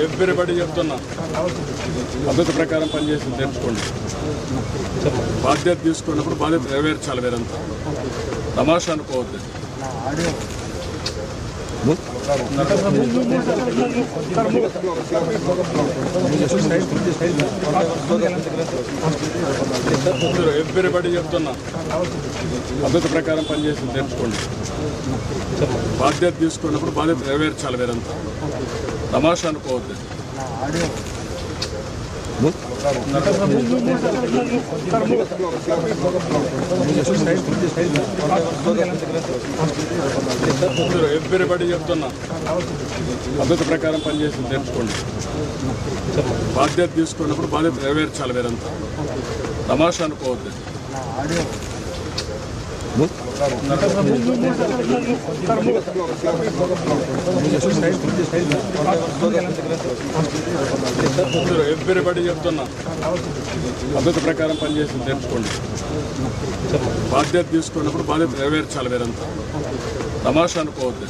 Everybody చెప్తున్నా పద్ధతి ప్రకారం పనిచేసి నేర్చుకోండి. బాధ్యత తీసుకున్నప్పుడు బాధ్యత నెరవేర్చాలి. మీరంతా తమాషా అనుకోవద్దు. ఎవ్రీబడి చెప్తున్నా పద్ధతి ప్రకారం పనిచేసి నేర్చుకోండి. బాధ్యత తీసుకున్నప్పుడు బాధ్యత నెరవేర్చాలి. మీరంతా తమాషా అనుకోవద్దు. ఎవ్రీబడి చెప్తున్నా పద్ధతి ప్రకారం పనిచేసి నేర్చుకోండి. బాధ్యత తీసుకున్నప్పుడు బాధ్యత నెరవేర్చాలి. మీరంతా తమాషా అనుకోవద్దు. ఎవ్రీబడి చెప్తున్నా పద్ధతి ప్రకారం పనిచేసి నేర్చుకోండి. బాధ్యత తీసుకున్నప్పుడు బాధ్యత నెరవేర్చాలి. మీరంతా తమాషా అనుకోవద్దు.